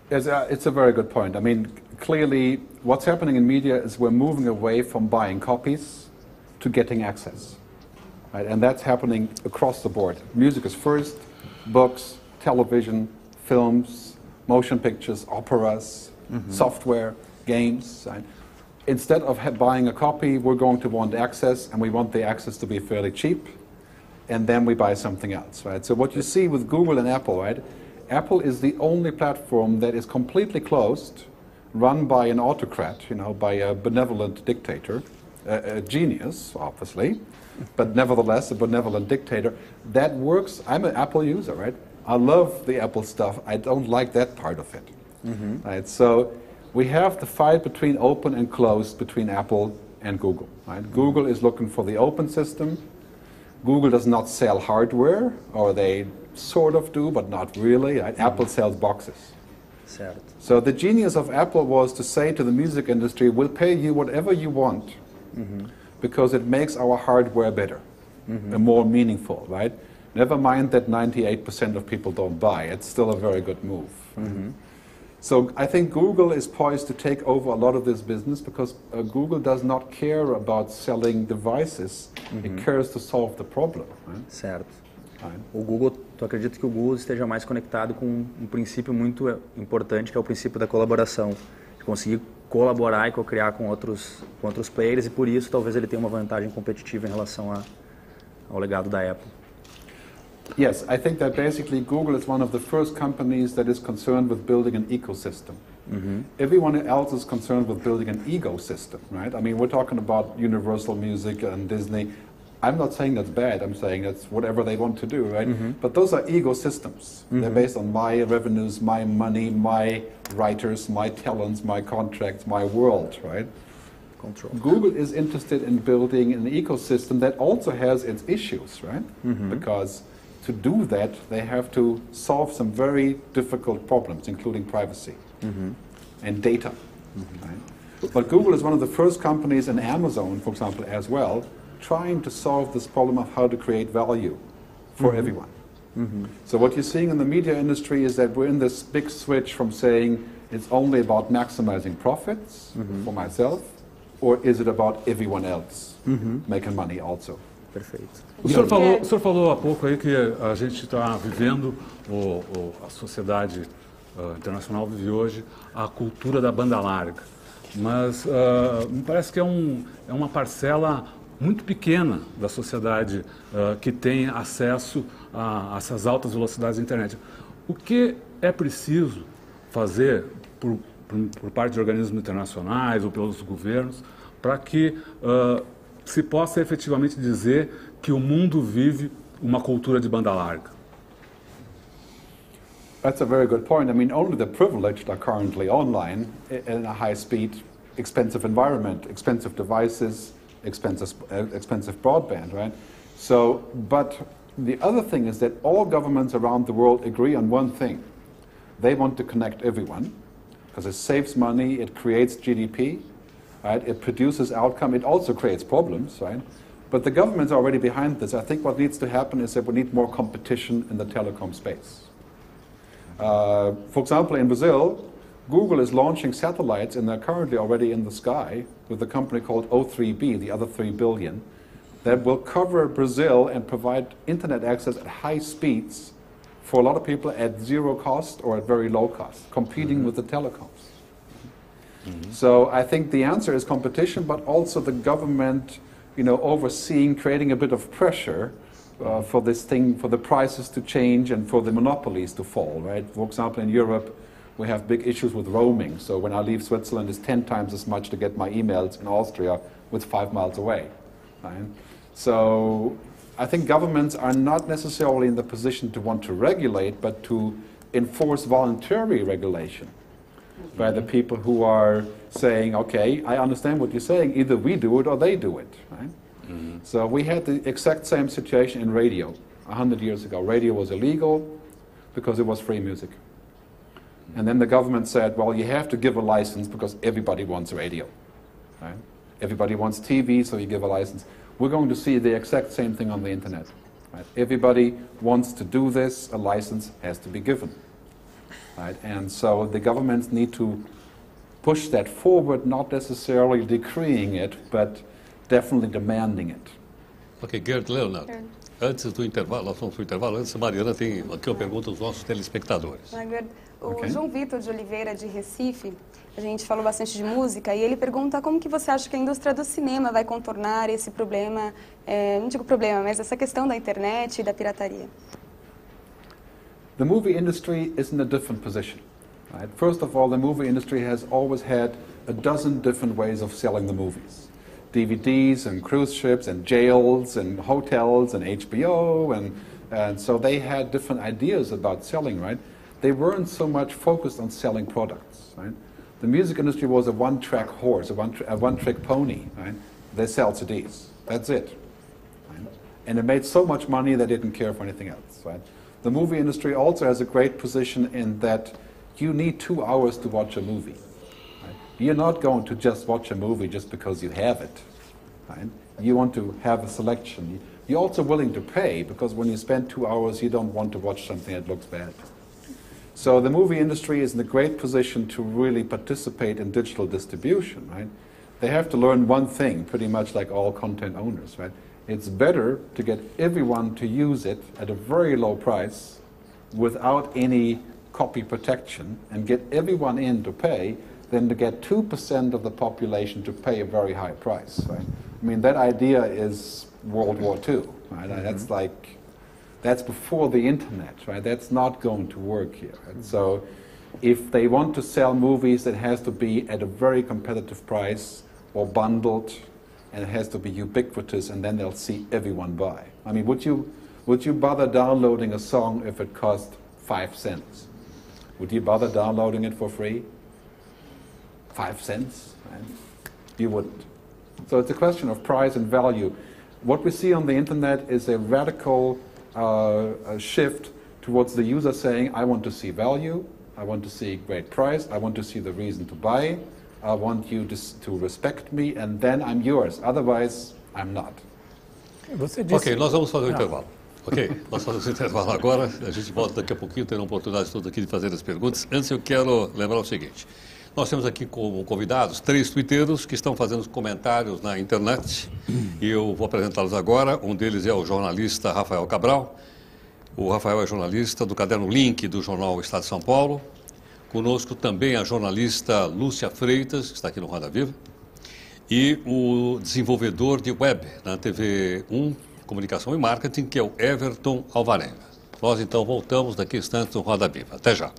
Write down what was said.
It's a very good point. I mean, clearly, what's happening in media is we're moving away from buying copies to getting access. Right? And that's happening across the board. Music is first, books, television, films, motion pictures, operas, software, games. Right? Instead of buying a copy, we're going to want access, and we want the access to be fairly cheap, and then we buy something else. Right? So what you see with Google and Apple, right? Apple is the only platform that is completely closed, run by an autocrat, by a benevolent dictator, a genius, obviously, but nevertheless a benevolent dictator. That works. I'm an Apple user, right? I love the Apple stuff. I don't like that part of it. Right? So we have the fight between open and closed between Apple and Google. Right? Google is looking for the open system. Google does not sell hardware, or they sort of do, but not really. Right? Apple sells boxes. Certo. So the genius of Apple was to say to the music industry, we'll pay you whatever you want because it makes our hardware better and more meaningful, right? Never mind that 98% of people don't buy. It's still a very good move. So I think Google is poised to take over a lot of this business because Google does not care about selling devices. It cares to solve the problem. Right? Certo. O Google, tu acredita que o Google esteja mais conectado com um princípio muito importante, que é o princípio da colaboração, de conseguir colaborar e co-criar com outros players, e por isso talvez ele tenha uma vantagem competitiva em relação ao legado da Apple. Yes, I think that basically Google is one of the first companies that is concerned with building an ecosystem. Everyone else is concerned with building an ecosystem, right? I mean, we're talking about Universal Music and Disney. I'm not saying that's bad, I'm saying that's whatever they want to do, right? But those are ecosystems. They're based on my revenues, my money, my writers, my talents, my contracts, my world, right? Control. Google is interested in building an ecosystem that also has its issues, right? Because to do that, they have to solve some very difficult problems, including privacy and data. Right? But Google is one of the first companies, and Amazon, for example, as well, trying to solve this problem of how to create value for everyone. So what you're seeing in the media industry is that we're in this big switch from saying it's only about maximizing profits for myself, or is it about everyone else making money also? Perfeito. O senhor falou há pouco aí que a gente está vivendo, a sociedade internacional vive hoje a cultura da banda larga, mas me parece que é uma parcela muito pequena da sociedade que tem acesso a essas altas velocidades da internet. O que é preciso fazer por parte de organismos internacionais ou pelos governos para que se possa efetivamente dizer que o mundo vive uma cultura de banda larga? That's a very good point. I mean, only the privileged are currently online in a high-speed, expensive environment, expensive devices, expensive broadband, right? So, but the other thing is that all governments around the world agree on one thing. They want to connect everyone because it saves money, it creates GDP, right? It produces outcome, it also creates problems, right? But the government's are already behind this. I think what needs to happen is that we need more competition in the telecom space. For example, in Brazil, Google is launching satellites, and they're currently already in the sky with a company called O3B, the other 3 billion, that will cover Brazil and provide internet access at high speeds for a lot of people at zero cost or at very low cost, competing with the telecoms. So I think the answer is competition, but also the government, overseeing, creating a bit of pressure for this thing, for the prices to change and for the monopolies to fall, right? For example, in Europe, we have big issues with roaming. So when I leave Switzerland, it's 10 times as much to get my emails in Austria with 5 miles away. Right? So I think governments are not necessarily in the position to want to regulate, but to enforce voluntary regulation by the people who are saying, okay, I understand what you're saying, either we do it or they do it. Right? So we had the exact same situation in radio 100 years ago. Radio was illegal because it was free music. And then the government said, well, you have to give a license because everybody wants radio. Right? Everybody wants TV, so you give a license. We're going to see the exact same thing on the internet. Right? Everybody wants to do this, a license has to be given. right? And so the governments need to push that forward, not necessarily decreeing it, but definitely demanding it. Ok, Gerd Leonhard. Antes do intervalo, nós vamos para o intervalo. Antes, a Mariana tem aqui uma pergunta aos nossos telespectadores. O João Vitor de Oliveira, de Recife, a gente falou bastante de música, e ele pergunta como que você acha que a indústria do cinema vai contornar esse problema, não digo problema, mas essa questão da internet e da pirataria. The movie industry is in a different position. Right? First of all, the movie industry has always had a dozen different ways of selling the movies. DVDs and cruise ships and jails and hotels and HBO, and so they had different ideas about selling, right? They weren't so much focused on selling products, right? The music industry was a one-track horse, a one-trick pony, right? They sell CDs, that's it. Right? And it made so much money they didn't care for anything else, right? The movie industry also has a great position in that you need 2 hours to watch a movie. Right? You're not going to just watch a movie just because you have it. Right? You want to have a selection. You're also willing to pay, because when you spend 2 hours, you don't want to watch something that looks bad. So the movie industry is in a great position to really participate in digital distribution, right? They have to learn one thing, pretty much like all content owners, right? It's better to get everyone to use it at a very low price without any copy protection and get everyone in to pay than to get 2% of the population to pay a very high price, right? I mean, that idea is World War II, right? Mm-hmm. That's before the internet, right? That's not going to work here. Right? So if they want to sell movies, it has to be at a very competitive price or bundled, and it has to be ubiquitous, and then they'll see everyone buy. I mean, would you bother downloading a song if it cost 5 cents? Would you bother downloading it for free? 5 cents? Right? You wouldn't. So it's a question of price and value. What we see on the internet is a radical a shift towards the user saying, I want to see value, I want to see great price, I want to see the reason to buy, I want you to respect me, and then I'm yours. Otherwise, I'm not. Ok, nós vamos fazer o intervalo. Ok, nós fazemos o intervalo agora, a gente volta daqui a pouquinho, tendo a oportunidade toda aqui de fazer as perguntas. Antes eu quero lembrar o seguinte, nós temos aqui como convidados 3 twitteiros que estão fazendo comentários na internet e eu vou apresentá-los agora. Um deles é o jornalista Rafael Cabral. O Rafael é jornalista do caderno Link do jornal Estado de São Paulo. Conosco também a jornalista Lúcia Freitas, que está aqui no RodaViva, e o desenvolvedor de web na TV1, Comunicação e Marketing, que é o Everton Alvarenga. Nós então voltamos daqui a instantes no RodaViva. Até já.